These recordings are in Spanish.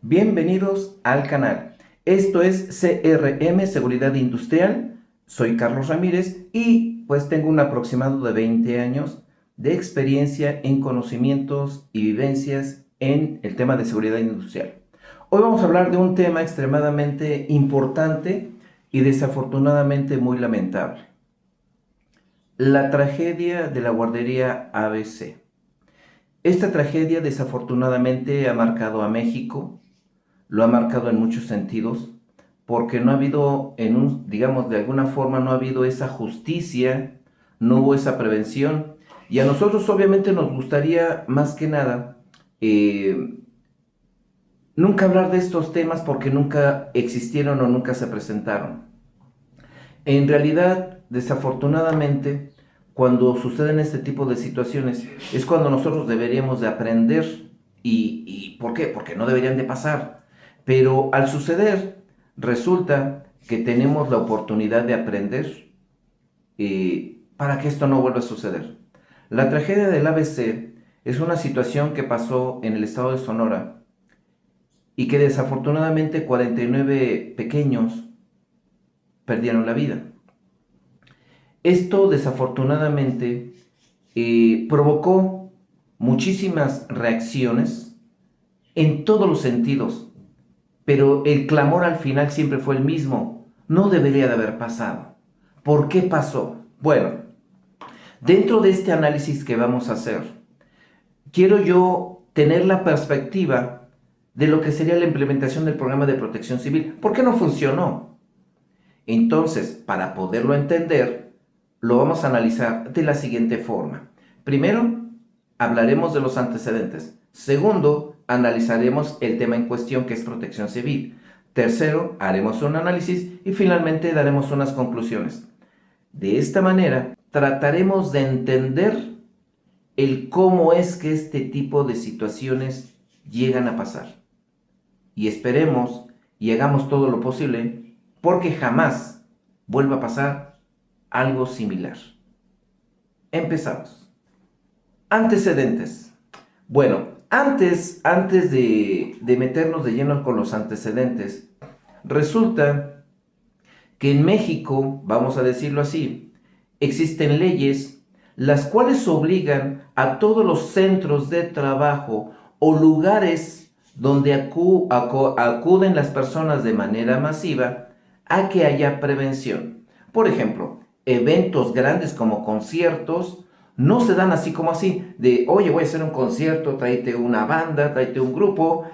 Bienvenidos al canal. Esto es CRM Seguridad Industrial. Soy Carlos Ramírez y pues tengo un aproximado de 20 años de experiencia en conocimientos y vivencias en el tema de seguridad industrial. Hoy vamos a hablar de un tema extremadamente importante y desafortunadamente muy lamentable. La tragedia de la guardería ABC. Esta tragedia desafortunadamente ha marcado a México, lo ha marcado en muchos sentidos, porque no ha habido, digamos, de alguna forma no ha habido esa justicia, no hubo esa prevención, y a nosotros obviamente nos gustaría más que nada nunca hablar de estos temas porque nunca existieron o nunca se presentaron. En realidad, desafortunadamente, cuando suceden este tipo de situaciones, es cuando nosotros deberíamos de aprender. ¿Y por qué? Porque no deberían de pasar. Pero al suceder, resulta que tenemos la oportunidad de aprender para que esto no vuelva a suceder. La tragedia del ABC es una situación que pasó en el estado de Sonora y que desafortunadamente 49 pequeños perdieron la vida. Esto desafortunadamente provocó muchísimas reacciones en todos los sentidos, pero el clamor al final siempre fue el mismo. No debería de haber pasado. ¿Por qué pasó? Bueno, dentro de este análisis que vamos a hacer, quiero yo tener la perspectiva de lo que sería la implementación del programa de protección civil. ¿Por qué no funcionó? Entonces, para poderlo entender, lo vamos a analizar de la siguiente forma. Primero, hablaremos de los antecedentes. Segundo, analizaremos el tema en cuestión, que es protección civil. Tercero, haremos un análisis y finalmente daremos unas conclusiones. De esta manera, trataremos de entender el cómo es que este tipo de situaciones llegan a pasar. Y esperemos y hagamos todo lo posible porque jamás vuelva a pasar algo similar. Empezamos. Antecedentes. Bueno, antes de meternos de lleno con los antecedentes, resulta que en México, vamos a decirlo así, existen leyes las cuales obligan a todos los centros de trabajo o lugares donde acuden las personas de manera masiva a que haya prevención. Por ejemplo, eventos grandes como conciertos no se dan así como así, de oye, voy a hacer un concierto, tráete una banda, tráete un grupo,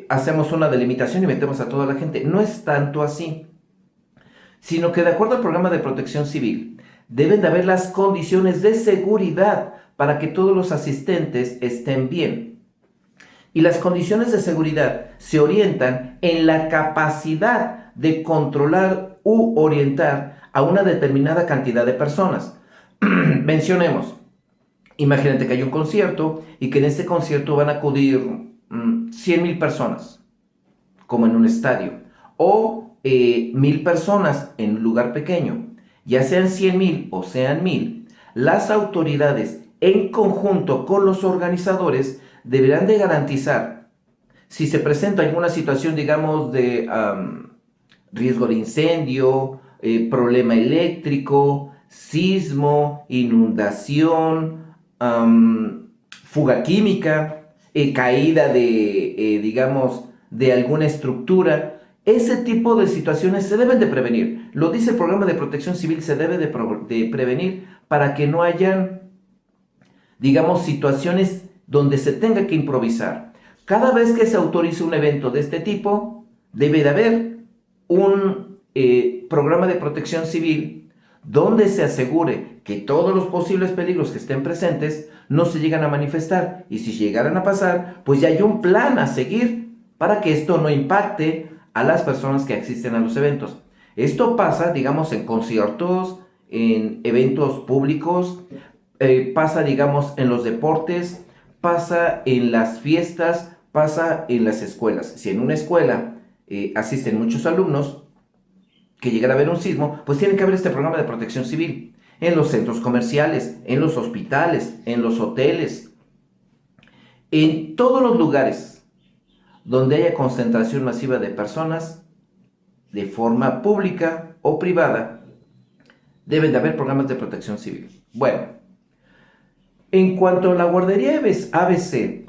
hacemos una delimitación y metemos a toda la gente. No es tanto así, sino que de acuerdo al programa de protección civil, deben de haber las condiciones de seguridad para que todos los asistentes estén bien. Y las condiciones de seguridad se orientan en la capacidad de controlar u orientar a una determinada cantidad de personas. Mencionemos, imagínate que hay un concierto y que en este concierto van a acudir 100,000 personas, como en un estadio, o 1,000 personas en un lugar pequeño, ya sean 100,000 o sean 1,000, las autoridades en conjunto con los organizadores deberán de garantizar, si se presenta alguna situación, digamos, de riesgo de incendio, problema eléctrico, sismo, inundación, fuga química, caída de, digamos, de alguna estructura. Ese tipo de situaciones se deben de prevenir. Lo dice el programa de protección civil, se debe de prevenir para que no hayan, digamos, situaciones donde se tenga que improvisar. Cada vez que se autorice un evento de este tipo, debe de haber un programa de protección civil donde se asegure que todos los posibles peligros que estén presentes no se llegan a manifestar, y si llegaran a pasar, pues ya hay un plan a seguir para que esto no impacte a las personas que asisten a los eventos. Esto pasa, digamos, en conciertos, en eventos públicos, pasa, digamos, en los deportes, pasa en las fiestas, pasa en las escuelas. Si en una escuela asisten muchos alumnos, que llegara a haber un sismo, pues tiene que haber este programa de protección civil. En los centros comerciales, en los hospitales, en los hoteles, en todos los lugares donde haya concentración masiva de personas, de forma pública o privada, deben de haber programas de protección civil. Bueno, en cuanto a la guardería ABC,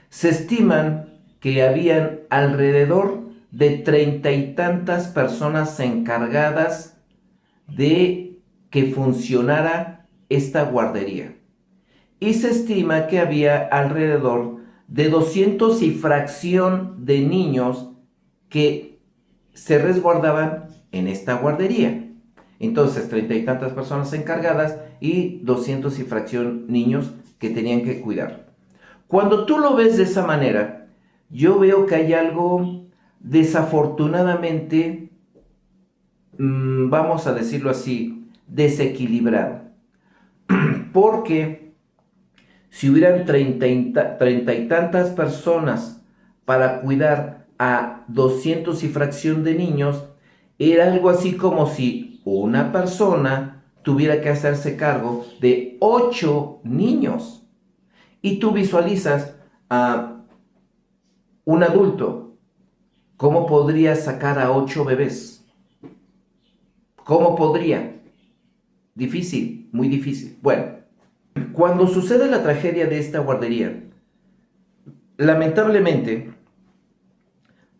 se estiman que habían alrededor de 30 y tantas personas encargadas de que funcionara esta guardería. Y se estima que había alrededor de 200 y fracción de niños que se resguardaban en esta guardería. Entonces, 30 y tantas personas encargadas y 200 y fracción niños que tenían que cuidar. Cuando tú lo ves de esa manera, yo veo que hay algo desafortunadamente, vamos a decirlo así, desequilibrado. Porque si hubieran 30 y tantas personas para cuidar a 200 y fracción de niños, era algo así como si una persona tuviera que hacerse cargo de 8 niños. Y tú visualizas a un adulto, ¿cómo podría sacar a 8 bebés? ¿Cómo podría? Difícil, muy difícil. Bueno, cuando sucede la tragedia de esta guardería, lamentablemente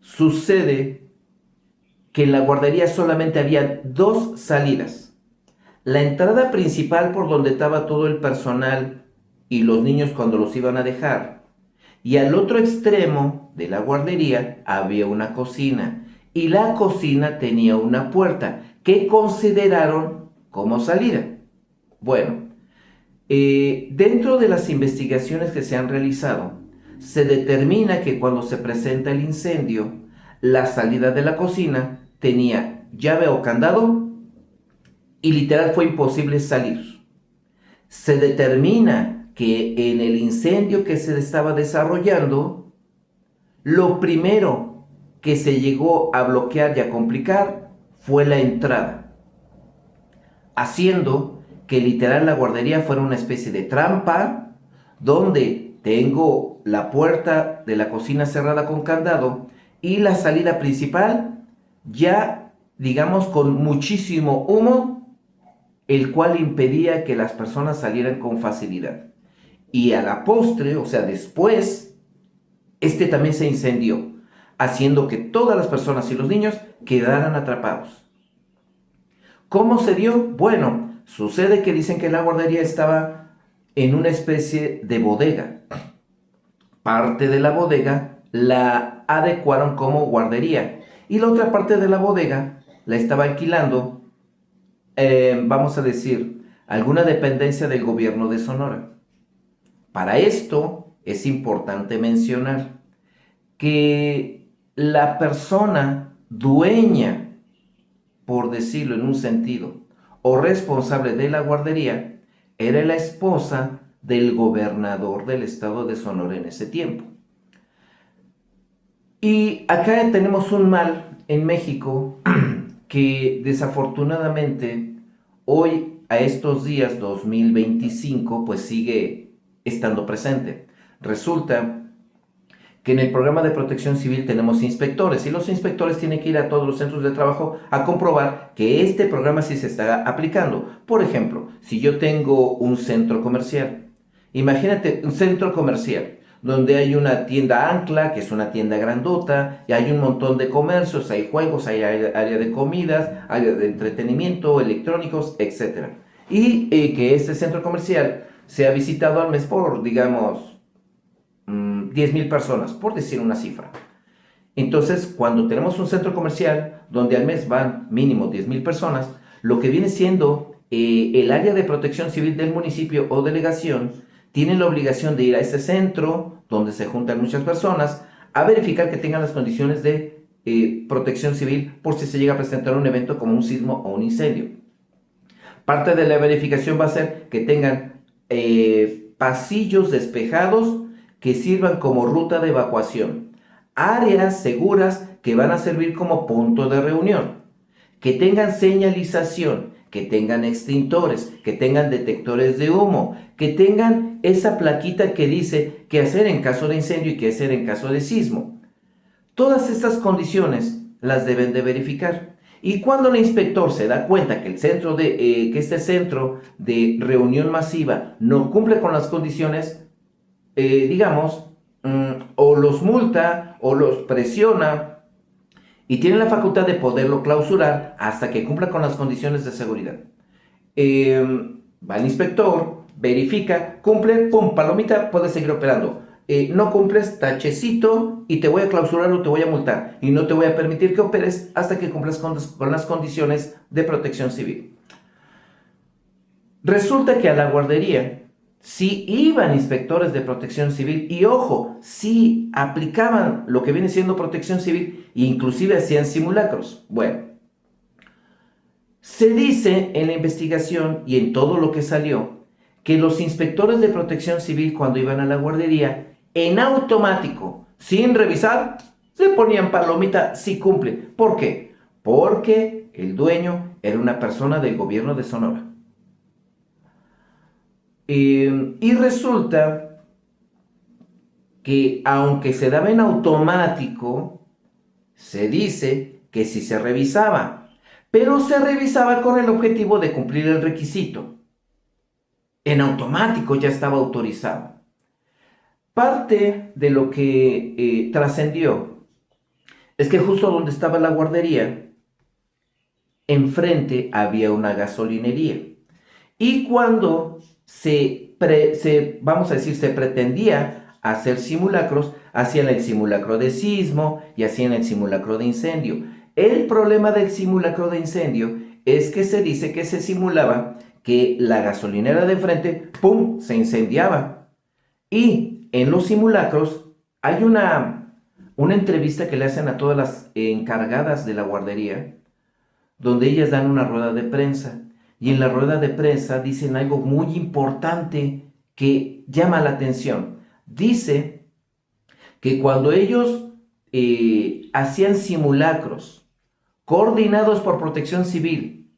sucede que en la guardería solamente había 2 salidas. La entrada principal por donde estaba todo el personal y los niños cuando los iban a dejar. Y al otro extremo de la guardería había una cocina. Y la cocina tenía una puerta que consideraron como salida. Bueno, dentro de las investigaciones que se han realizado, se determina que cuando se presenta el incendio, la salida de la cocina tenía llave o candado y literal fue imposible salir. Se determina que en el incendio que se estaba desarrollando, lo primero que se llegó a bloquear y a complicar fue la entrada, haciendo que literal la guardería fuera una especie de trampa donde tengo la puerta de la cocina cerrada con candado y la salida principal ya, digamos, con muchísimo humo, el cual impedía que las personas salieran con facilidad. Y a la postre, o sea, después, este también se incendió, haciendo que todas las personas y los niños quedaran atrapados. ¿Cómo se dio? Bueno, sucede que dicen que la guardería estaba en una especie de bodega. Parte de la bodega la adecuaron como guardería y la otra parte de la bodega la estaba alquilando, vamos a decir, alguna dependencia del gobierno de Sonora. Para esto es importante mencionar que la persona dueña, por decirlo en un sentido, o responsable de la guardería, era la esposa del gobernador del estado de Sonora en ese tiempo. Y acá tenemos un mal en México que desafortunadamente hoy, a estos días 2025, pues sigue estando presente. Resulta que en el programa de protección civil tenemos inspectores y los inspectores tienen que ir a todos los centros de trabajo a comprobar que este programa sí se está aplicando. Por ejemplo, si yo tengo un centro comercial, imagínate un centro comercial donde hay una tienda ancla, que es una tienda grandota, y hay un montón de comercios, hay juegos, hay área de comidas, área de entretenimiento, electrónicos, etc. Y que este centro comercial sea visitado al mes por, digamos, 10,000 personas, por decir una cifra. Entonces, cuando tenemos un centro comercial donde al mes van mínimo 10,000 personas, lo que viene siendo el área de protección civil del municipio o delegación tiene la obligación de ir a ese centro donde se juntan muchas personas a verificar que tengan las condiciones de protección civil por si se llega a presentar un evento como un sismo o un incendio. Parte de la verificación va a ser que tengan pasillos despejados que sirvan como ruta de evacuación, áreas seguras que van a servir como punto de reunión, que tengan señalización, que tengan extintores, que tengan detectores de humo, que tengan esa plaquita que dice qué hacer en caso de incendio y qué hacer en caso de sismo. Todas estas condiciones las deben de verificar. Y cuando el inspector se da cuenta que que este centro de reunión masiva no cumple con las condiciones, o los multa o los presiona y tiene la facultad de poderlo clausurar hasta que cumpla con las condiciones de seguridad. Va el inspector, verifica, cumple, pum, palomita, puedes seguir operando. No cumples, tachecito, y te voy a clausurar o te voy a multar. Y no te voy a permitir que operes hasta que cumplas con las condiciones de protección civil. Resulta que a la guardería sí iban inspectores de protección civil y, ojo, sí aplicaban lo que viene siendo protección civil e inclusive hacían simulacros. Bueno, se dice en la investigación y en todo lo que salió que los inspectores de protección civil, cuando iban a la guardería, en automático, sin revisar, se ponían palomita si cumple. ¿Por qué? Porque el dueño era una persona del gobierno de Sonora. Y resulta que aunque se daba en automático, se dice que sí se revisaba, pero se revisaba con el objetivo de cumplir el requisito. En automático ya estaba autorizado. Parte de lo que trascendió es que justo donde estaba la guardería, enfrente había una gasolinería. Y cuando se pretendía hacer simulacros, hacían el simulacro de sismo y hacían el simulacro de incendio. El problema del simulacro de incendio es que se dice que se simulaba que la gasolinera de enfrente, ¡pum!, se incendiaba. Y en los simulacros hay una entrevista que le hacen a todas las encargadas de la guardería, donde ellas dan una rueda de prensa. Y en la rueda de prensa dicen algo muy importante que llama la atención. Dice que cuando ellos hacían simulacros coordinados por Protección Civil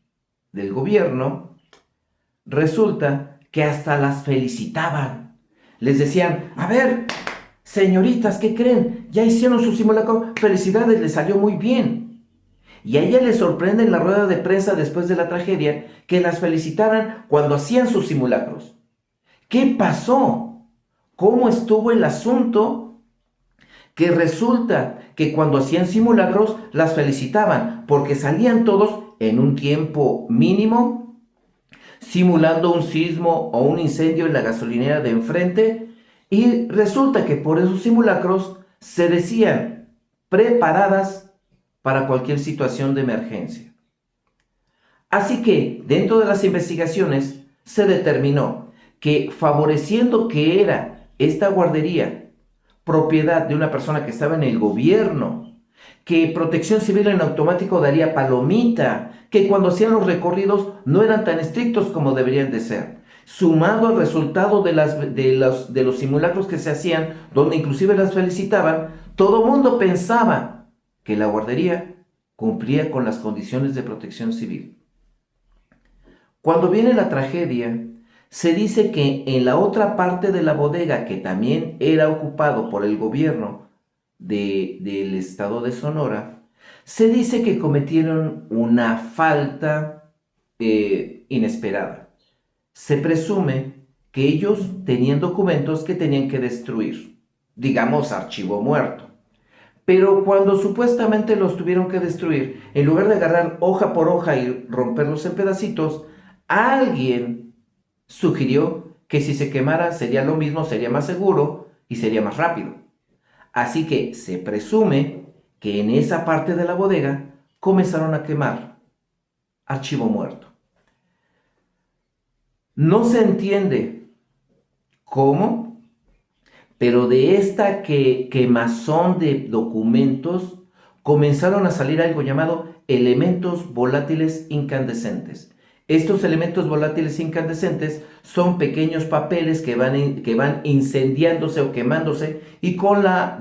del gobierno, resulta que hasta las felicitaban. Les decían, a ver, señoritas, ¿qué creen? Ya hicieron su simulacro, felicidades, les salió muy bien. Y a ella le sorprende en la rueda de prensa después de la tragedia que las felicitaran cuando hacían sus simulacros. ¿Qué pasó? ¿Cómo estuvo el asunto? Que resulta que cuando hacían simulacros las felicitaban porque salían todos en un tiempo mínimo, simulando un sismo o un incendio en la gasolinera de enfrente, y resulta que por esos simulacros se decían preparadas para cualquier situación de emergencia. Así que, dentro de las investigaciones, se determinó que favoreciendo que era esta guardería propiedad de una persona que estaba en el gobierno, que Protección Civil en automático daría palomita, que cuando hacían los recorridos no eran tan estrictos como deberían de ser, sumado al resultado de los simulacros que se hacían, donde inclusive las felicitaban, todo mundo pensaba que la guardería cumplía con las condiciones de Protección Civil. Cuando viene la tragedia, se dice que en la otra parte de la bodega, que también era ocupado por el gobierno del estado de Sonora, se dice que cometieron una falta inesperada. Se presume que ellos tenían documentos que tenían que destruir, digamos archivo muerto. Pero cuando supuestamente los tuvieron que destruir, en lugar de agarrar hoja por hoja y romperlos en pedacitos, alguien sugirió que si se quemara sería lo mismo, sería más seguro y sería más rápido. Así que se presume que en esa parte de la bodega comenzaron a quemar archivo muerto. No se entiende cómo, pero de esta quemazón de documentos comenzaron a salir algo llamado elementos volátiles incandescentes. Estos elementos volátiles incandescentes son pequeños papeles que van incendiándose o quemándose y con la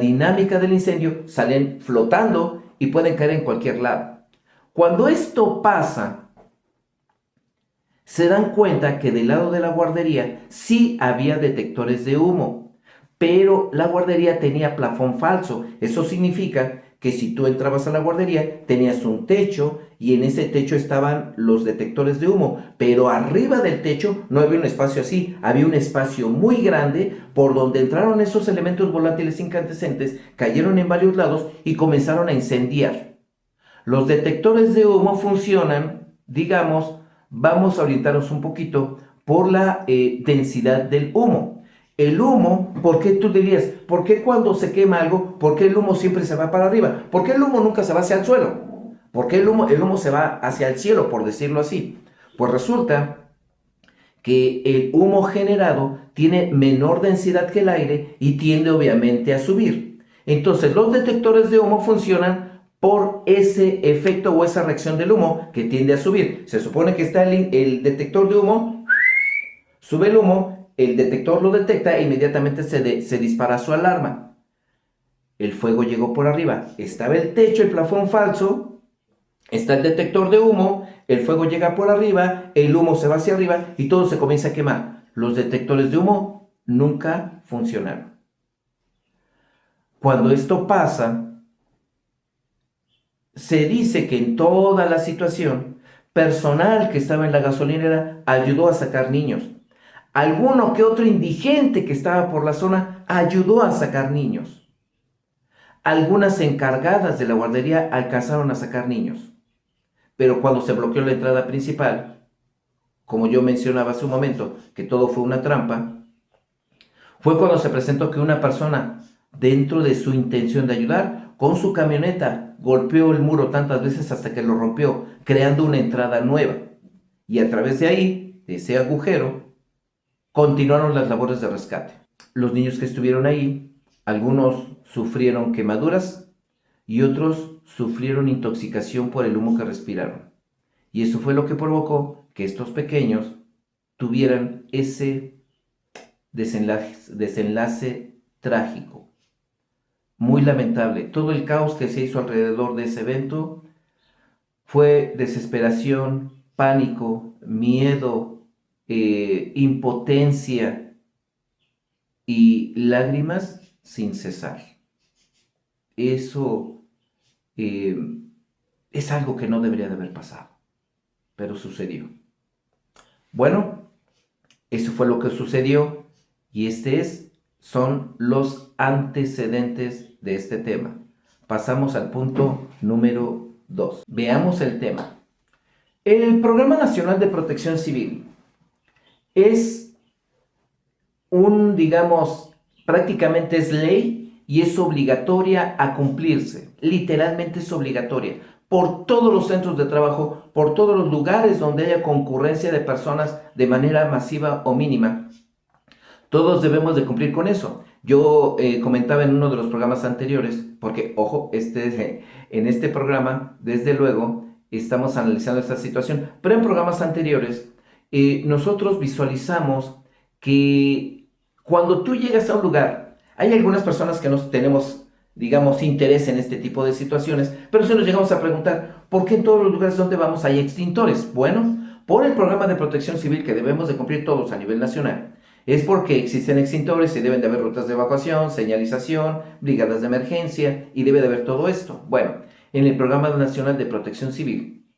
dinámica del incendio salen flotando y pueden caer en cualquier lado. Cuando esto pasa, se dan cuenta que del lado de la guardería sí había detectores de humo, pero la guardería tenía plafón falso. Eso significa que si tú entrabas a la guardería, tenías un techo y en ese techo estaban los detectores de humo, pero arriba del techo no había un espacio así, había un espacio muy grande por donde entraron esos elementos volátiles incandescentes, cayeron en varios lados y comenzaron a incendiar. Los detectores de humo funcionan, digamos, vamos a orientarnos un poquito por la densidad del humo. El humo, ¿por qué tú dirías? ¿Por qué cuando se quema algo, por qué el humo siempre se va para arriba? ¿Por qué el humo nunca se va hacia el suelo? ¿Por qué el humo se va hacia el cielo, por decirlo así? Pues resulta que el humo generado tiene menor densidad que el aire y tiende obviamente a subir. Entonces los detectores de humo funcionan por ese efecto o esa reacción del humo que tiende a subir. Se supone que está el detector de humo, sube el humo, el detector lo detecta e inmediatamente se dispara su alarma. El fuego llegó por arriba, estaba el techo, el plafón falso, está el detector de humo, el fuego llega por arriba, el humo se va hacia arriba y todo se comienza a quemar. Los detectores de humo nunca funcionaron. Cuando esto pasa, se dice que en toda la situación, personal que estaba en la gasolinera ayudó a sacar niños. Alguno que otro indigente que estaba por la zona ayudó a sacar niños. Algunas encargadas de la guardería alcanzaron a sacar niños. Pero cuando se bloqueó la entrada principal, como yo mencionaba hace un momento, que todo fue una trampa, fue cuando se presentó que una persona, dentro de su intención de ayudar, con su camioneta golpeó el muro tantas veces hasta que lo rompió, creando una entrada nueva. Y a través de ahí, de ese agujero, continuaron las labores de rescate. Los niños que estuvieron ahí, algunos sufrieron quemaduras y otros sufrieron intoxicación por el humo que respiraron. Y eso fue lo que provocó que estos pequeños tuvieran ese desenlace trágico. Muy lamentable. Todo el caos que se hizo alrededor de ese evento fue desesperación, pánico, miedo, impotencia y lágrimas sin cesar. Eso eh, es algo que no debería de haber pasado, pero sucedió. Bueno, eso fue lo que sucedió y son los antecedentes de este tema. Pasamos al punto número 2. Veamos el tema. El Programa Nacional de Protección Civil es digamos, prácticamente es ley y es obligatoria a cumplirse. Literalmente es obligatoria por todos los centros de trabajo, por todos los lugares donde haya concurrencia de personas de manera masiva o mínima. Todos debemos de cumplir con eso. Yo comentaba en uno de los programas anteriores, porque, ojo, en este programa, desde luego, estamos analizando esta situación, pero en programas anteriores, nosotros visualizamos que cuando tú llegas a un lugar, hay algunas personas que no tenemos, digamos, interés en este tipo de situaciones, pero si nos llegamos a preguntar, ¿por qué en todos los lugares donde vamos hay extintores? Bueno, por el programa de protección civil que debemos de cumplir todos a nivel nacional, es porque existen extintores y deben de haber rutas de evacuación, señalización, brigadas de emergencia y debe de haber todo esto. Bueno, en el Programa Nacional de Protección Civil,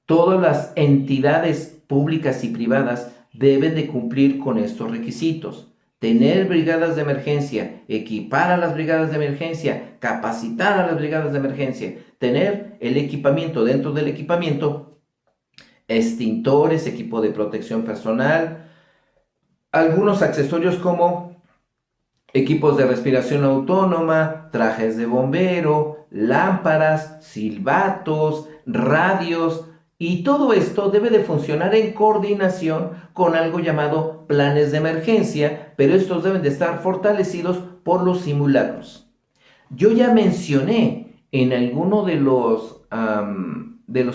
todas las entidades públicas y privadas deben de cumplir con estos requisitos. Tener brigadas de emergencia, equipar a las brigadas de emergencia, capacitar a las brigadas de emergencia, tener el equipamiento dentro del equipamiento, extintores, equipo de protección personal, algunos accesorios como equipos de respiración autónoma, trajes de bombero, lámparas, silbatos, radios, y todo esto debe de funcionar en coordinación con algo llamado planes de emergencia, pero estos deben de estar fortalecidos por los simulacros. Yo ya mencioné en alguno de los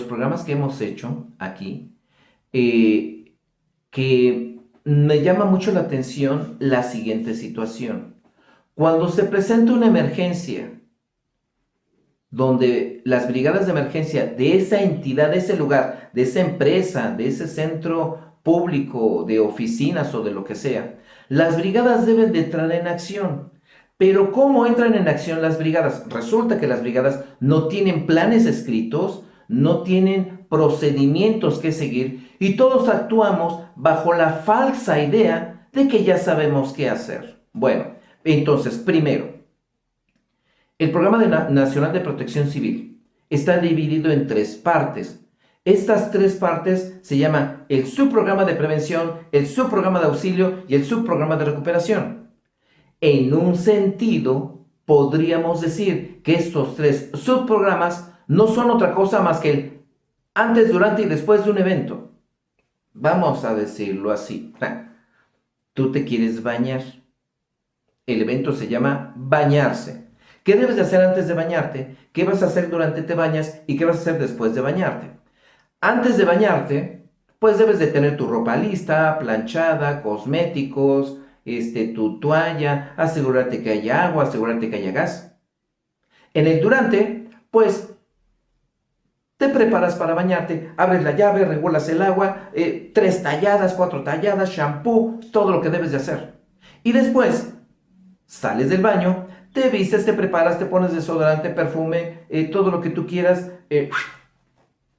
programas que hemos hecho aquí que me llama mucho la atención la siguiente situación. Cuando se presenta una emergencia donde las brigadas de emergencia de esa entidad, de ese lugar, de esa empresa, de ese centro público, de oficinas o de lo que sea, las brigadas deben de entrar en acción. Pero ¿cómo entran en acción las brigadas? Resulta que las brigadas no tienen planes escritos, no tienen procedimientos que seguir y todos actuamos bajo la falsa idea de que ya sabemos qué hacer. Bueno, entonces, primero, el Programa Nacional de Protección Civil está dividido en 3 partes. Estas 3 partes se llaman el subprograma de prevención, el subprograma de auxilio y el subprograma de recuperación. En un sentido, podríamos decir que estos 3 subprogramas no son otra cosa más que el antes, durante y después de un evento. Vamos a decirlo así. Tú te quieres bañar. El evento se llama bañarse. ¿Qué debes de hacer antes de bañarte? ¿Qué vas a hacer durante te bañas? ¿Y qué vas a hacer después de bañarte? Antes de bañarte, pues debes de tener tu ropa lista, planchada, cosméticos, tu toalla, asegurarte que haya agua, asegurarte que haya gas. En el durante, pues te preparas para bañarte, abres la llave, regulas el agua, 3 talladas, 4 talladas, shampoo, todo lo que debes de hacer. Y después, sales del baño, te vistes, te preparas, te pones desodorante, perfume, todo lo que tú quieras,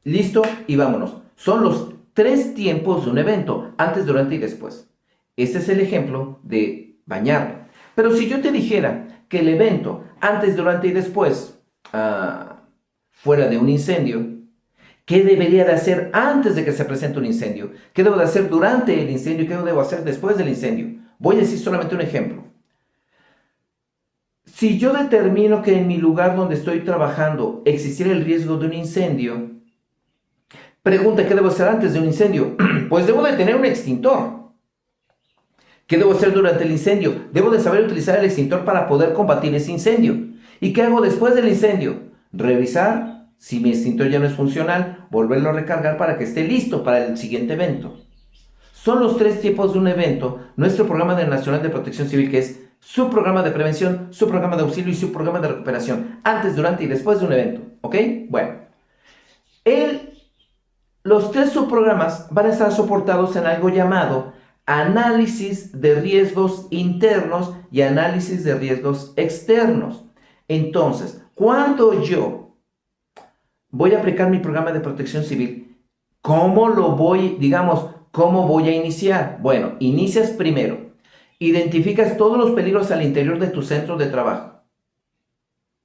listo y vámonos. Son los 3 tiempos de un evento, antes, durante y después. Este es el ejemplo de bañarme. Pero si yo te dijera que el evento, antes, durante y después, fuera de un incendio, ¿qué debería de hacer antes de que se presente un incendio? ¿Qué debo de hacer durante el incendio? ¿Qué debo hacer después del incendio? Voy a decir solamente un ejemplo. Si yo determino que en mi lugar donde estoy trabajando existiera el riesgo de un incendio, pregunta, ¿qué debo hacer antes de un incendio? Pues debo de tener un extintor. ¿Qué debo hacer durante el incendio? Debo de saber utilizar el extintor para poder combatir ese incendio. ¿Y qué hago después del incendio? Revisar si mi extintor ya no es funcional, volverlo a recargar para que esté listo para el siguiente evento. Son los 3 tipos de un evento, nuestro programa nacional de protección civil, que es su programa de prevención, su programa de auxilio y su programa de recuperación, antes, durante y después de un evento. ¿Ok? Bueno, los 3 subprogramas van a estar soportados en algo llamado análisis de riesgos internos y análisis de riesgos externos. Entonces, cuando yo voy a aplicar mi programa de protección civil, ¿cómo voy a iniciar? Bueno, inicias primero. Identificas todos los peligros al interior de tu centro de trabajo.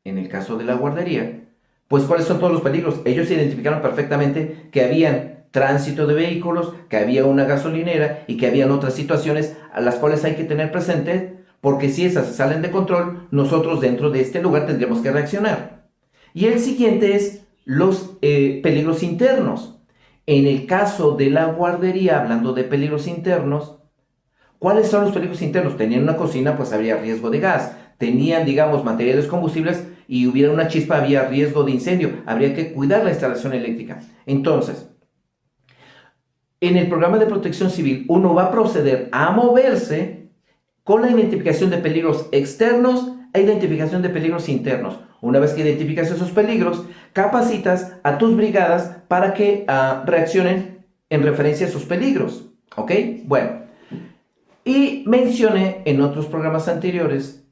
En el caso de la guardería, pues ¿cuáles son todos los peligros? Ellos identificaron perfectamente que habían tránsito de vehículos, que había una gasolinera y que habían otras situaciones a las cuales hay que tener presente, porque si esas se salen de control, nosotros dentro de este lugar tendremos que reaccionar. Y el siguiente es los peligros internos. En el caso de la guardería, hablando de peligros internos, ¿cuáles son los peligros internos? Tenían una cocina, pues habría riesgo de gas. Tenían, digamos, materiales combustibles y hubiera una chispa, había riesgo de incendio. Habría que cuidar la instalación eléctrica. Entonces, en el programa de protección civil, uno va a proceder a moverse con la identificación de peligros externos e identificación de peligros internos. Una vez que identificas esos peligros, capacitas a tus brigadas para que reaccionen en referencia a esos peligros. ¿Ok? Bueno. Y mencioné en otros programas anteriores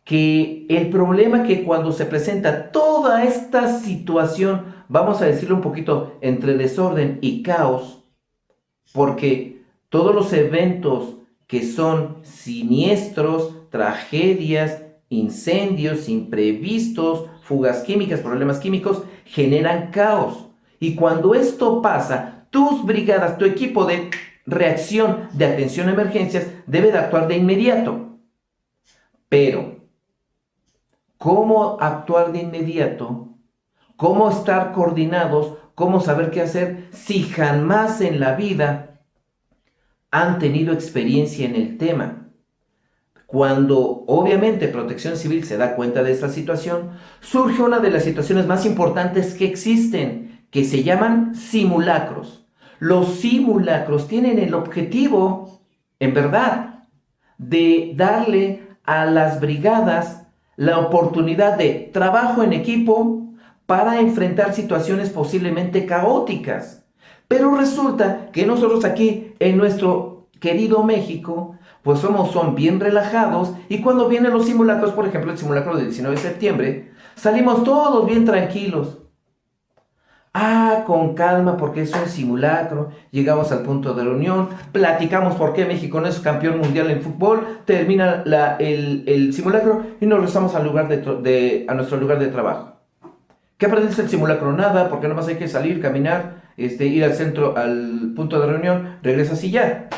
que el problema que cuando se presenta toda esta situación, vamos a decirlo un poquito, entre desorden y caos, porque todos los eventos que son siniestros, tragedias, incendios, imprevistos, fugas químicas, problemas químicos, generan caos. Y cuando esto pasa, tus brigadas, tu equipo de reacción de atención a emergencias debe de actuar de inmediato. Pero, ¿cómo actuar de inmediato? ¿Cómo estar coordinados? ¿Cómo saber qué hacer si jamás en la vida han tenido experiencia en el tema? Cuando obviamente Protección Civil se da cuenta de esta situación, surge una de las situaciones más importantes que existen, que se llaman simulacros. Los simulacros tienen el objetivo, en verdad, de darle a las brigadas la oportunidad de trabajo en equipo, para enfrentar situaciones posiblemente caóticas. Pero resulta que nosotros aquí en nuestro querido México, pues son bien relajados, y cuando vienen los simulacros, por ejemplo el simulacro del 19 de septiembre, salimos todos bien tranquilos. Con calma, porque es un simulacro. Llegamos al punto de reunión, platicamos por qué México no es campeón mundial en fútbol, termina el simulacro y nos regresamos al lugar a nuestro lugar de trabajo. ¿Qué aprendiste el simulacro? Nada, porque nomás hay que salir, caminar, ir al centro, al punto de reunión, regresas y ya.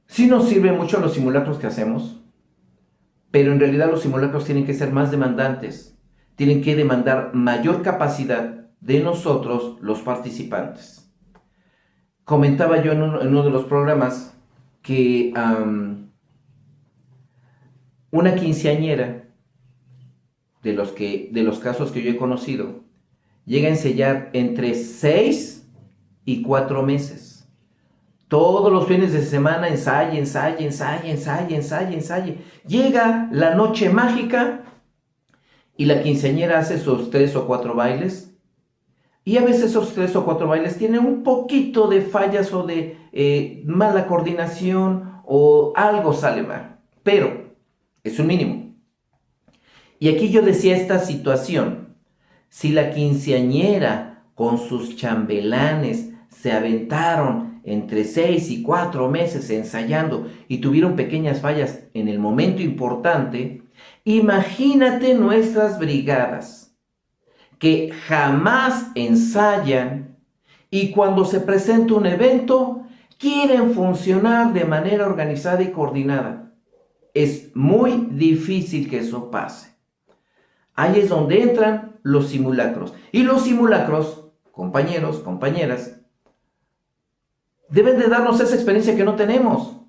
Sí nos sirven mucho los simulacros que hacemos, pero en realidad los simulacros tienen que ser más demandantes, tienen que demandar mayor capacidad de nosotros, los participantes. Comentaba yo en uno de los programas que una quinceañera, de los casos que yo he conocido, llega a ensayar entre 6 y 4 meses. Todos los fines de semana ensaye. Llega la noche mágica y la quinceañera hace sus 3 o 4 bailes. Y a veces esos 3 o 4 bailes tienen un poquito de fallas o de mala coordinación o algo sale mal. Pero es un mínimo. Y aquí yo decía esta situación. Si la quinceañera con sus chambelanes se aventaron entre 6 y 4 meses ensayando y tuvieron pequeñas fallas en el momento importante, imagínate nuestras brigadas, que jamás ensayan y cuando se presenta un evento quieren funcionar de manera organizada y coordinada. Es muy difícil que eso pase. Ahí es donde entran los simulacros. Y los simulacros, compañeros, compañeras, deben de darnos esa experiencia que no tenemos.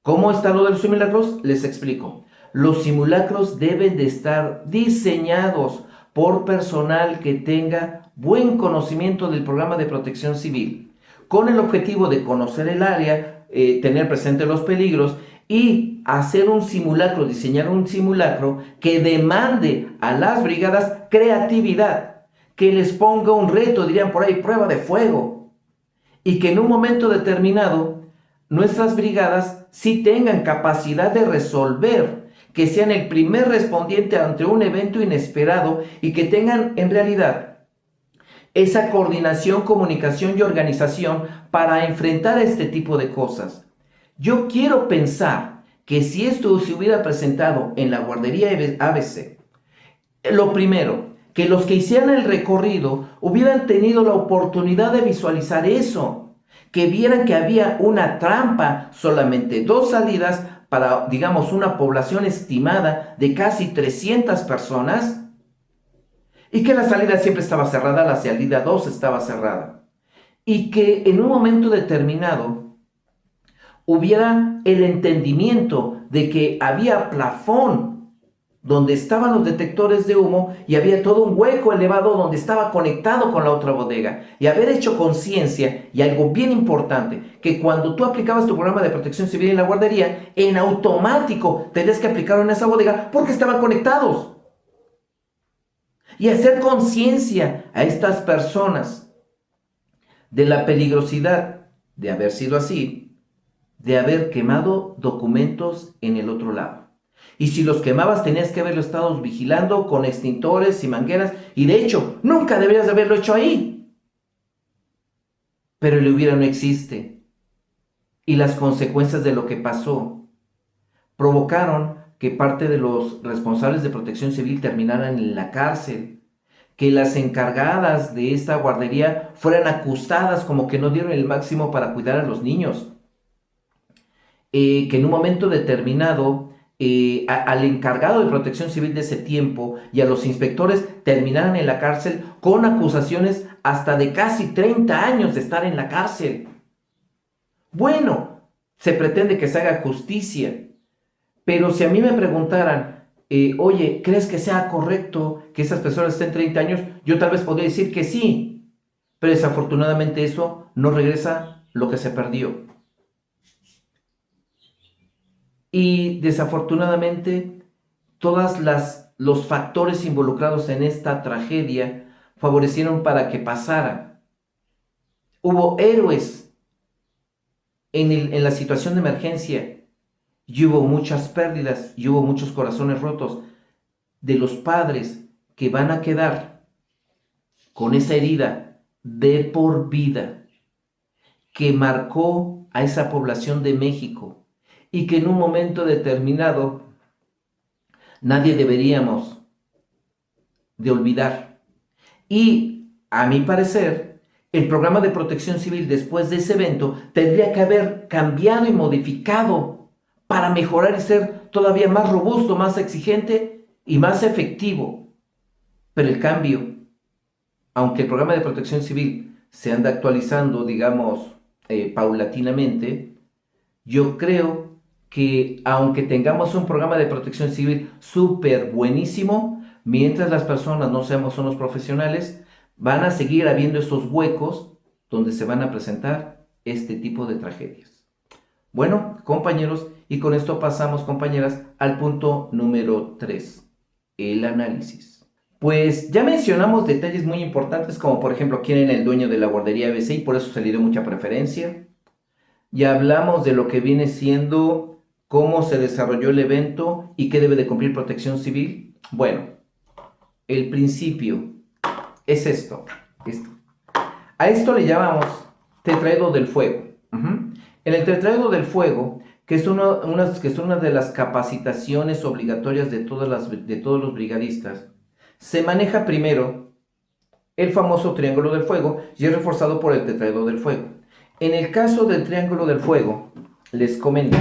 ¿Cómo está lo de los simulacros? Les explico. Los simulacros deben de estar diseñados por personal que tenga buen conocimiento del programa de protección civil, con el objetivo de conocer el área, tener presente los peligros y hacer un simulacro, diseñar un simulacro que demande a las brigadas creatividad, que les ponga un reto, dirían por ahí, prueba de fuego, y que en un momento determinado nuestras brigadas sí tengan capacidad de resolver, que sean el primer respondiente ante un evento inesperado y que tengan en realidad esa coordinación, comunicación y organización para enfrentar este tipo de cosas. Yo quiero pensar que si esto se hubiera presentado en la guardería ABC, lo primero, que los que hicieran el recorrido hubieran tenido la oportunidad de visualizar eso, que vieran que había una trampa, solamente 2 salidas para, digamos, una población estimada de casi 300 personas, y que la salida siempre estaba cerrada, la salida 2 estaba cerrada, y que en un momento determinado hubiera el entendimiento de que había plafón donde estaban los detectores de humo y había todo un hueco elevado donde estaba conectado con la otra bodega, y haber hecho conciencia. Y algo bien importante, que cuando tú aplicabas tu programa de protección civil en la guardería, en automático tenías que aplicarlo en esa bodega porque estaban conectados, y hacer conciencia a estas personas de la peligrosidad de haber sido así, de haber quemado documentos en el otro lado. Y si los quemabas tenías que haberlo estado vigilando con extintores y mangueras, y de hecho nunca deberías de haberlo hecho ahí. Pero el hubiera no existe, y las consecuencias de lo que pasó provocaron que parte de los responsables de protección civil terminaran en la cárcel, que las encargadas de esta guardería fueran acusadas como que no dieron el máximo para cuidar a los niños, que en un momento determinado al encargado de protección civil de ese tiempo y a los inspectores terminaran en la cárcel con acusaciones hasta de casi 30 años de estar en la cárcel. Bueno, se pretende que se haga justicia, pero si a mí me preguntaran, oye, ¿crees que sea correcto que esas personas estén 30 años? Yo tal vez podría decir que sí, pero desafortunadamente eso no regresa lo que se perdió. Y desafortunadamente todas los factores involucrados en esta tragedia favorecieron para que pasara. Hubo héroes en la situación de emergencia y hubo muchas pérdidas y hubo muchos corazones rotos de los padres que van a quedar con esa herida de por vida que marcó a esa población de México y que en un momento determinado nadie deberíamos de olvidar. Y a mi parecer, el programa de protección civil después de ese evento tendría que haber cambiado y modificado para mejorar y ser todavía más robusto, más exigente y más efectivo. Pero el cambio, aunque el programa de protección civil se anda actualizando, digamos, paulatinamente, yo creo que aunque tengamos un programa de protección civil súper buenísimo, mientras las personas no seamos unos profesionales, van a seguir habiendo esos huecos donde se van a presentar este tipo de tragedias. Bueno, compañeros, y con esto pasamos, compañeras, al punto número 3, el análisis. Pues ya mencionamos detalles muy importantes, como por ejemplo quién era el dueño de la guardería ABC y por eso se le dio mucha preferencia. Ya hablamos de lo que viene siendo cómo se desarrolló el evento y qué debe de cumplir protección civil. Bueno, el principio es esto. A esto le llamamos tetraedro del fuego. En el tetraedro del fuego, que es una de las capacitaciones obligatorias de todos los brigadistas, se maneja primero el famoso triángulo del fuego y es reforzado por el tetraedro del fuego. En el caso del triángulo del fuego, les comento,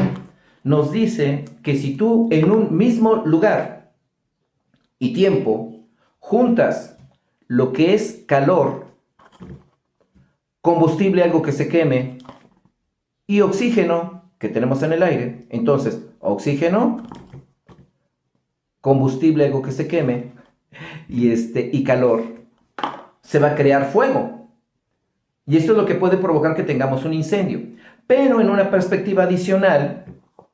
nos dice que si tú en un mismo lugar y tiempo juntas lo que es calor, combustible, algo que se queme, y oxígeno que tenemos en el aire, entonces oxígeno, combustible, algo que se queme, y calor, se va a crear fuego. Y esto es lo que puede provocar que tengamos un incendio. Pero en una perspectiva adicional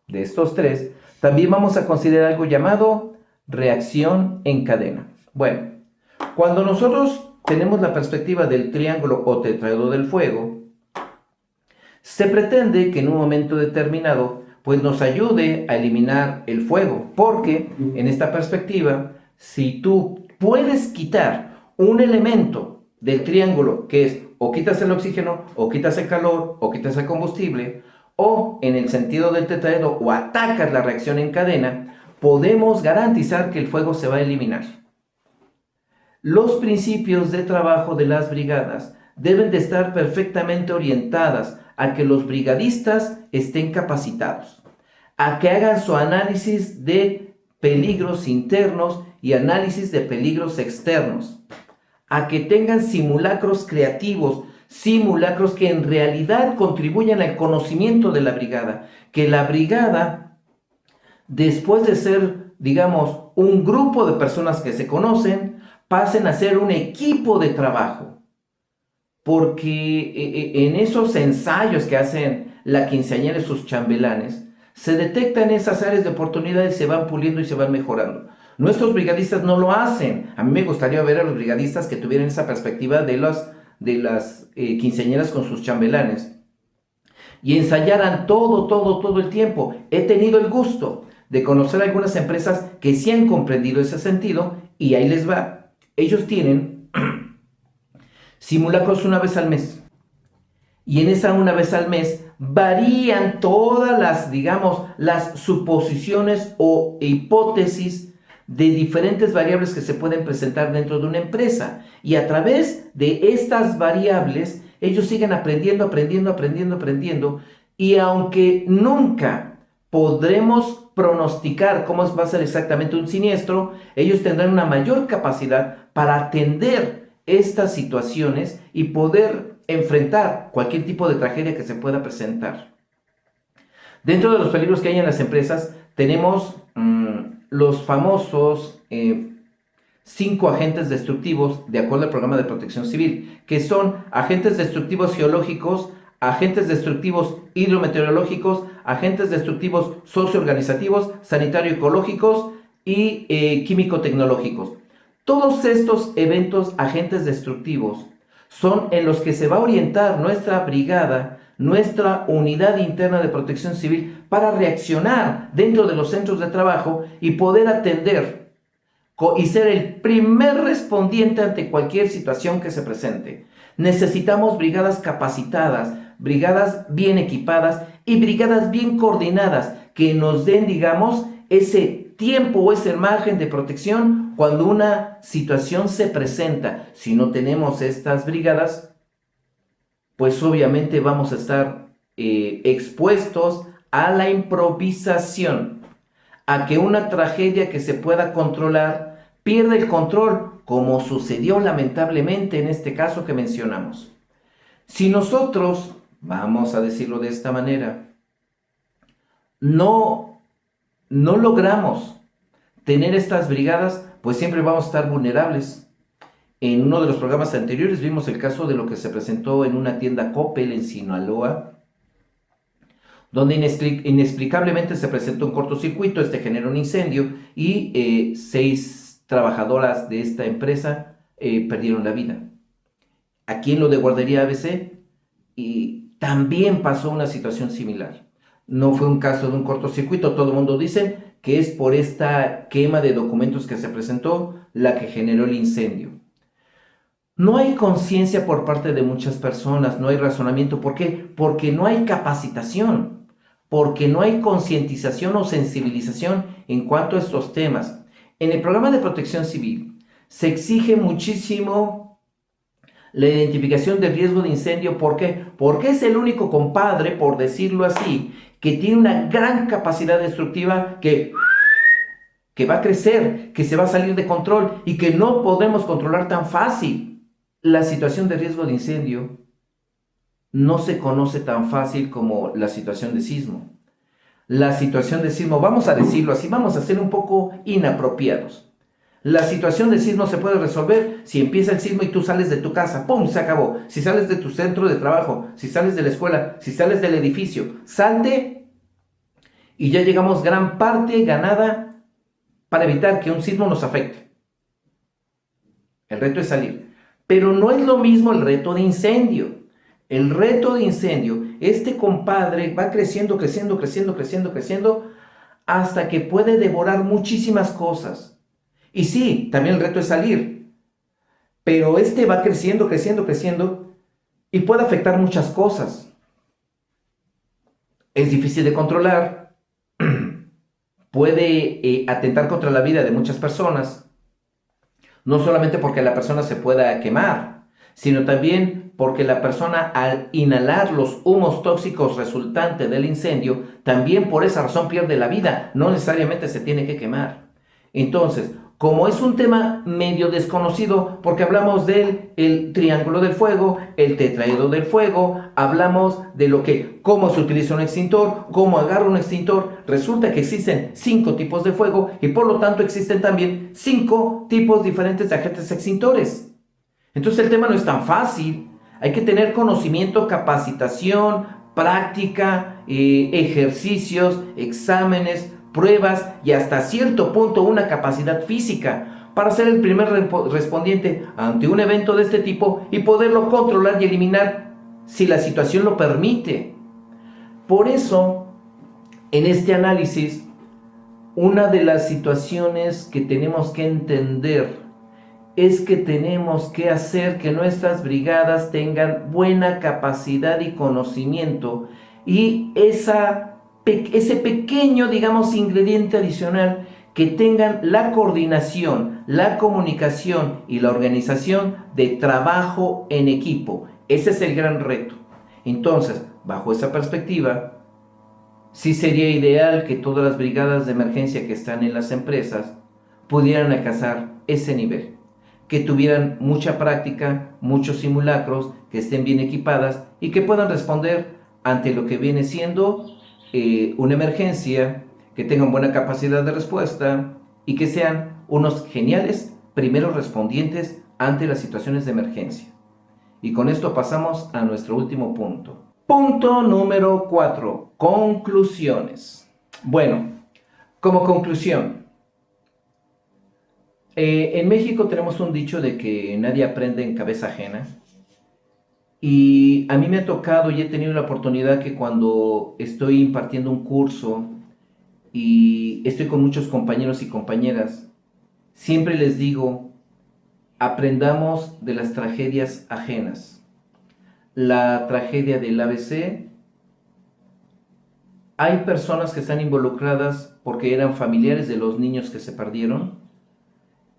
de estos tres, también vamos a considerar algo llamado reacción en cadena. Bueno, cuando nosotros tenemos la perspectiva del triángulo o tetraedro del fuego, se pretende que en un momento determinado pues nos ayude a eliminar el fuego, porque en esta perspectiva, si tú puedes quitar un elemento del triángulo, que es o quitas el oxígeno, o quitas el calor, o quitas el combustible, o en el sentido del tetraedro, o atacas la reacción en cadena, podemos garantizar que el fuego se va a eliminar. Los principios de trabajo de las brigadas deben de estar perfectamente orientadas a que los brigadistas estén capacitados, a que hagan su análisis de peligros internos y análisis de peligros externos, a que tengan simulacros creativos, simulacros que en realidad contribuyan al conocimiento de la brigada, que la brigada, después de ser, digamos, un grupo de personas que se conocen, pasen a ser un equipo de trabajo. Porque en esos ensayos que hacen la quinceañera y sus chambelanes, se detectan esas áreas de oportunidades, se van puliendo y se van mejorando. Nuestros brigadistas no lo hacen. A mí me gustaría ver a los brigadistas que tuvieran esa perspectiva de las quinceañeras con sus chambelanes y ensayaran todo el tiempo. He tenido el gusto de conocer algunas empresas que sí han comprendido ese sentido y ahí les va. Ellos tienen simulacros una vez al mes. Y en esa una vez al mes varían todas las, digamos, las suposiciones o hipótesis de diferentes variables que se pueden presentar dentro de una empresa. Y a través de estas variables, ellos siguen aprendiendo. Y aunque nunca podremos pronosticar cómo va a ser exactamente un siniestro, ellos tendrán una mayor capacidad para atender estas situaciones y poder enfrentar cualquier tipo de tragedia que se pueda presentar. Dentro de los peligros que hay en las empresas tenemos los famosos 5 agentes destructivos de acuerdo al programa de protección civil, que son agentes destructivos geológicos, agentes destructivos hidrometeorológicos, agentes destructivos socioorganizativos, sanitario-ecológicos y químico-tecnológicos. Todos estos eventos agentes destructivos son en los que se va a orientar nuestra brigada, nuestra unidad interna de protección civil para reaccionar dentro de los centros de trabajo y poder atender y ser el primer respondiente ante cualquier situación que se presente. Necesitamos brigadas capacitadas, brigadas bien equipadas y brigadas bien coordinadas que nos den, digamos, ese tiempo o ese margen de protección cuando una situación se presenta. Si no tenemos estas brigadas, pues obviamente vamos a estar expuestos a la improvisación, a que una tragedia que se pueda controlar pierda el control, como sucedió lamentablemente en este caso que mencionamos. Si nosotros, vamos a decirlo de esta manera, no logramos tener estas brigadas, pues siempre vamos a estar vulnerables. En uno de los programas anteriores vimos el caso de lo que se presentó en una tienda Coppel en Sinaloa, donde inexplicablemente se presentó un cortocircuito, generó un incendio y 6 trabajadoras de esta empresa perdieron la vida. Aquí en lo de Guardería ABC y también pasó una situación similar. No fue un caso de un cortocircuito, todo el mundo dice que es por esta quema de documentos que se presentó la que generó el incendio. No hay conciencia por parte de muchas personas, no hay razonamiento. ¿Por qué? Porque no hay capacitación, porque no hay concientización o sensibilización en cuanto a estos temas. En el programa de protección civil se exige muchísimo la identificación del riesgo de incendio. ¿Por qué? Porque es el único compadre, por decirlo así, que tiene una gran capacidad destructiva que va a crecer, que se va a salir de control y que no podemos controlar tan fácil. La situación de riesgo de incendio no se conoce tan fácil como la situación de sismo. La situación de sismo, vamos a decirlo así, vamos a ser un poco inapropiados. La situación de sismo se puede resolver si empieza el sismo y tú sales de tu casa, ¡pum!, se acabó. Si sales de tu centro de trabajo, si sales de la escuela, si sales del edificio, salte y ya llegamos gran parte ganada para evitar que un sismo nos afecte. El reto es salir. Pero no es lo mismo el reto de incendio. El reto de incendio, este compadre va creciendo, creciendo, creciendo, creciendo, creciendo, hasta que puede devorar muchísimas cosas. Y sí, también el reto es salir. Pero este va creciendo, creciendo, creciendo, y puede afectar muchas cosas. Es difícil de controlar, puede atentar contra la vida de muchas personas. No solamente porque la persona se pueda quemar, sino también porque la persona al inhalar los humos tóxicos resultantes del incendio, también por esa razón pierde la vida, no necesariamente se tiene que quemar. Entonces, como es un tema medio desconocido, porque hablamos del triángulo del fuego, el tetraedro del fuego, hablamos de cómo se utiliza un extintor, cómo agarra un extintor, resulta que existen 5 tipos de fuego y por lo tanto existen también 5 tipos diferentes de agentes extintores. Entonces el tema no es tan fácil, hay que tener conocimiento, capacitación, práctica, ejercicios, exámenes, pruebas y hasta cierto punto una capacidad física para ser el primer respondiente ante un evento de este tipo y poderlo controlar y eliminar si la situación lo permite. Por eso, en este análisis, una de las situaciones que tenemos que entender es que tenemos que hacer que nuestras brigadas tengan buena capacidad y conocimiento y ese pequeño, digamos, ingrediente adicional, que tengan la coordinación, la comunicación y la organización de trabajo en equipo. Ese es el gran reto. Entonces, bajo esa perspectiva, sí sería ideal que todas las brigadas de emergencia que están en las empresas pudieran alcanzar ese nivel, que tuvieran mucha práctica, muchos simulacros, que estén bien equipadas y que puedan responder ante lo que viene siendo una emergencia, que tengan buena capacidad de respuesta y que sean unos geniales primeros respondientes ante las situaciones de emergencia. Y con esto pasamos a nuestro último punto. Punto número 4. Conclusiones. Bueno, como conclusión, En México tenemos un dicho de que nadie aprende en cabeza ajena. Y a mí me ha tocado y he tenido la oportunidad que cuando estoy impartiendo un curso y estoy con muchos compañeros y compañeras, siempre les digo, aprendamos de las tragedias ajenas. La tragedia del ABC, hay personas que están involucradas porque eran familiares de los niños que se perdieron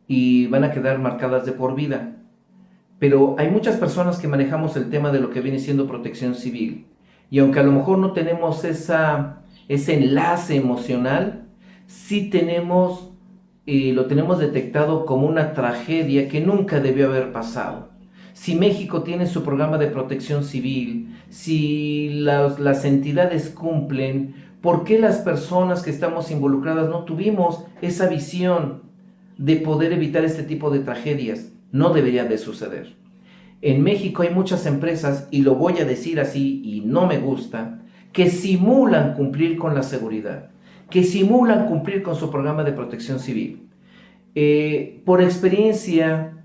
y van a quedar marcadas de por vida. Pero hay muchas personas que manejamos el tema de lo que viene siendo protección civil. Y aunque a lo mejor no tenemos ese enlace emocional, sí tenemos, lo tenemos detectado como una tragedia que nunca debió haber pasado. Si México tiene su programa de protección civil, si las entidades cumplen, ¿por qué las personas que estamos involucradas no tuvimos esa visión de poder evitar este tipo de tragedias? No debería de suceder. En México hay muchas empresas, y lo voy a decir así y no me gusta, que simulan cumplir con la seguridad, que simulan cumplir con su programa de protección civil. Por experiencia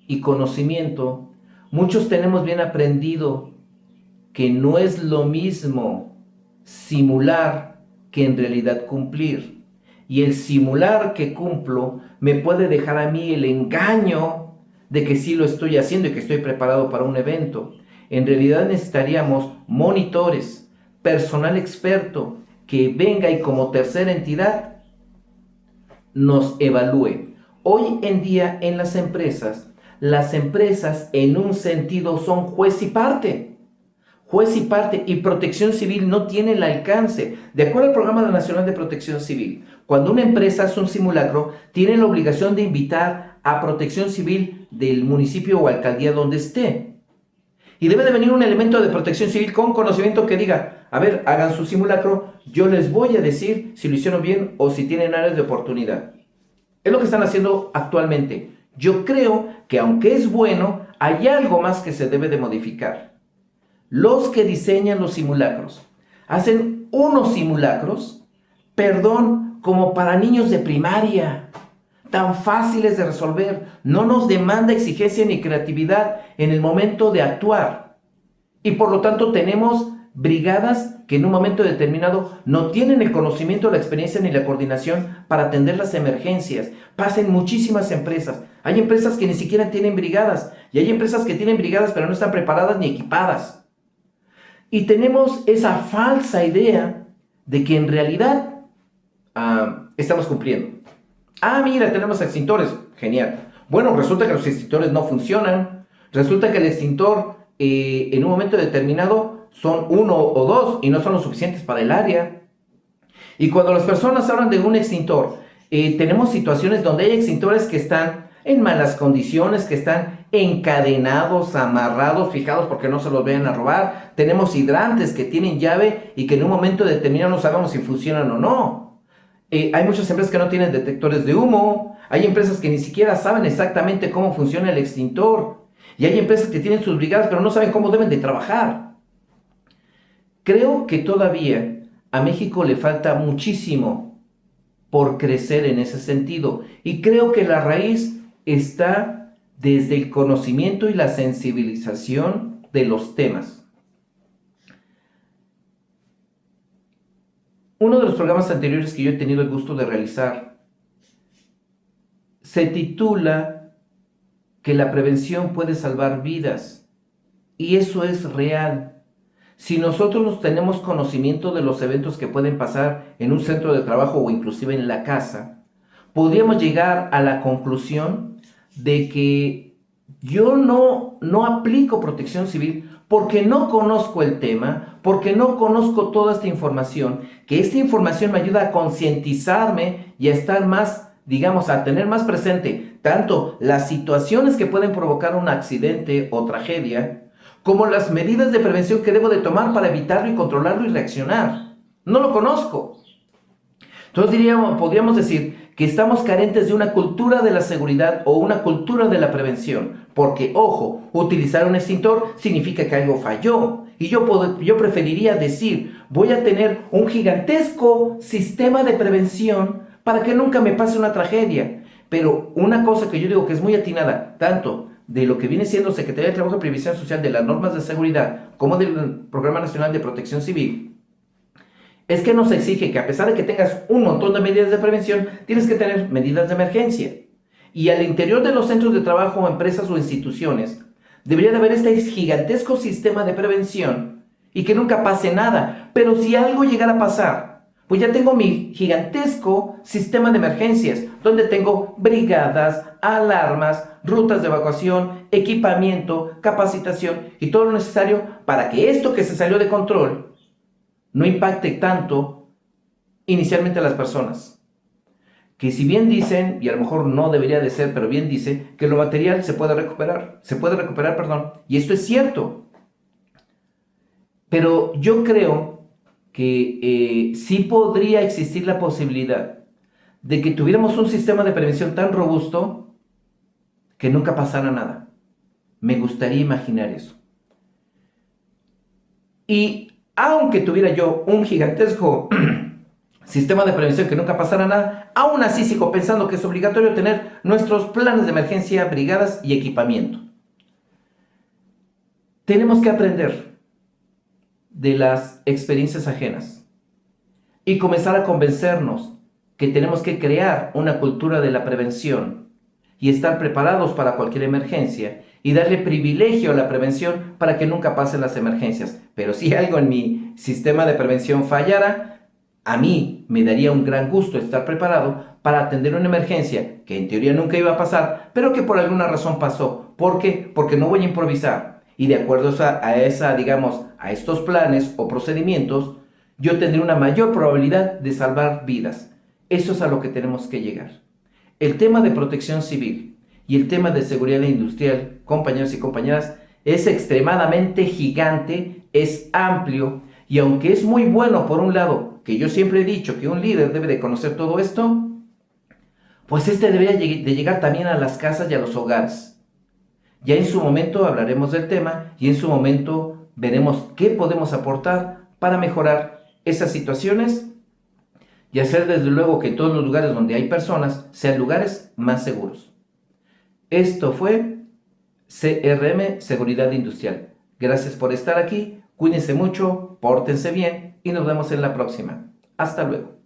y conocimiento, muchos tenemos bien aprendido que no es lo mismo simular que en realidad cumplir. Y el simular que cumplo me puede dejar a mí el engaño de que sí lo estoy haciendo y que estoy preparado para un evento. En realidad necesitaríamos monitores, personal experto que venga y como tercera entidad nos evalúe. Hoy en día en las empresas en un sentido son juez y parte. Juez y parte, y Protección Civil no tiene el alcance. De acuerdo al Programa Nacional de Protección Civil, cuando una empresa hace un simulacro, tiene la obligación de invitar a Protección Civil del municipio o alcaldía donde esté. Y debe de venir un elemento de Protección Civil con conocimiento que diga, a ver, hagan su simulacro, yo les voy a decir si lo hicieron bien o si tienen áreas de oportunidad. Es lo que están haciendo actualmente. Yo creo que aunque es bueno, hay algo más que se debe de modificar. Los que diseñan los simulacros hacen unos simulacros, perdón, como para niños de primaria, tan fáciles de resolver, no nos demanda exigencia ni creatividad en el momento de actuar. Y por lo tanto tenemos brigadas que en un momento determinado no tienen el conocimiento, la experiencia ni la coordinación para atender las emergencias. Pasa en muchísimas empresas. Hay empresas que ni siquiera tienen brigadas y hay empresas que tienen brigadas pero no están preparadas ni equipadas. Y tenemos esa falsa idea de que en realidad estamos cumpliendo. Mira, tenemos extintores. Genial. Bueno, resulta que los extintores no funcionan. Resulta que el extintor en un momento determinado son 1 o 2 y no son lo suficientes para el área. Y cuando las personas hablan de un extintor, tenemos situaciones donde hay extintores que están en malas condiciones, que están encadenados, amarrados, fijados porque no se los vayan a robar. Tenemos hidrantes que tienen llave y que en un momento determinado no sabemos si funcionan o no. Hay muchas empresas que no tienen detectores de humo. Hay empresas que ni siquiera saben exactamente cómo funciona el extintor. Y hay empresas que tienen sus brigadas pero no saben cómo deben de trabajar. Creo que todavía a México le falta muchísimo por crecer en ese sentido. Y creo que la raíz está desde el conocimiento y la sensibilización de los temas. Uno de los programas anteriores que yo he tenido el gusto de realizar se titula que la prevención puede salvar vidas, y eso es real. Si nosotros no tenemos conocimiento de los eventos que pueden pasar en un centro de trabajo o inclusive en la casa, podríamos llegar a la conclusión de que yo no aplico protección civil porque no conozco el tema, porque no conozco toda esta información, que esta información me ayuda a concientizarme y a estar más, digamos, a tener más presente tanto las situaciones que pueden provocar un accidente o tragedia, como las medidas de prevención que debo de tomar para evitarlo y controlarlo y reaccionar. No lo conozco. Entonces podríamos decir que estamos carentes de una cultura de la seguridad o una cultura de la prevención. Porque, ojo, utilizar un extintor significa que algo falló. Y yo preferiría decir, voy a tener un gigantesco sistema de prevención para que nunca me pase una tragedia. Pero una cosa que yo digo que es muy atinada, tanto de lo que viene siendo Secretaría de Trabajo y Previsión Social, de las normas de seguridad, como del Programa Nacional de Protección Civil, es que nos exige que a pesar de que tengas un montón de medidas de prevención, tienes que tener medidas de emergencia. Y al interior de los centros de trabajo, empresas o instituciones, debería de haber este gigantesco sistema de prevención y que nunca pase nada. Pero si algo llegara a pasar, pues ya tengo mi gigantesco sistema de emergencias, donde tengo brigadas, alarmas, rutas de evacuación, equipamiento, capacitación y todo lo necesario para que esto que se salió de control no impacte tanto inicialmente a las personas. Que si bien dicen, y a lo mejor no debería de ser, pero bien dice, que lo material se puede recuperar, y esto es cierto. Pero yo creo que sí podría existir la posibilidad de que tuviéramos un sistema de prevención tan robusto que nunca pasara nada. Me gustaría imaginar eso. Y aunque tuviera yo un gigantesco sistema de prevención que nunca pasara nada, aún así sigo pensando que es obligatorio tener nuestros planes de emergencia, brigadas y equipamiento. Tenemos que aprender de las experiencias ajenas y comenzar a convencernos que tenemos que crear una cultura de la prevención y estar preparados para cualquier emergencia y darle privilegio a la prevención para que nunca pasen las emergencias. Pero si algo en mi sistema de prevención fallara, a mí me daría un gran gusto estar preparado para atender una emergencia que en teoría nunca iba a pasar, pero que por alguna razón pasó. ¿Por qué? Porque no voy a improvisar. Y de acuerdo a estos planes o procedimientos, yo tendré una mayor probabilidad de salvar vidas. Eso es a lo que tenemos que llegar. El tema de protección civil y el tema de seguridad industrial, compañeros y compañeras, es extremadamente gigante, es amplio, y aunque es muy bueno por un lado, que yo siempre he dicho que un líder debe de conocer todo esto, pues debería de llegar también a las casas y a los hogares. Ya en su momento hablaremos del tema y en su momento veremos qué podemos aportar para mejorar esas situaciones y hacer desde luego que en todos los lugares donde hay personas sean lugares más seguros. Esto fue CRM Seguridad Industrial. Gracias por estar aquí, cuídense mucho, pórtense bien y nos vemos en la próxima. Hasta luego.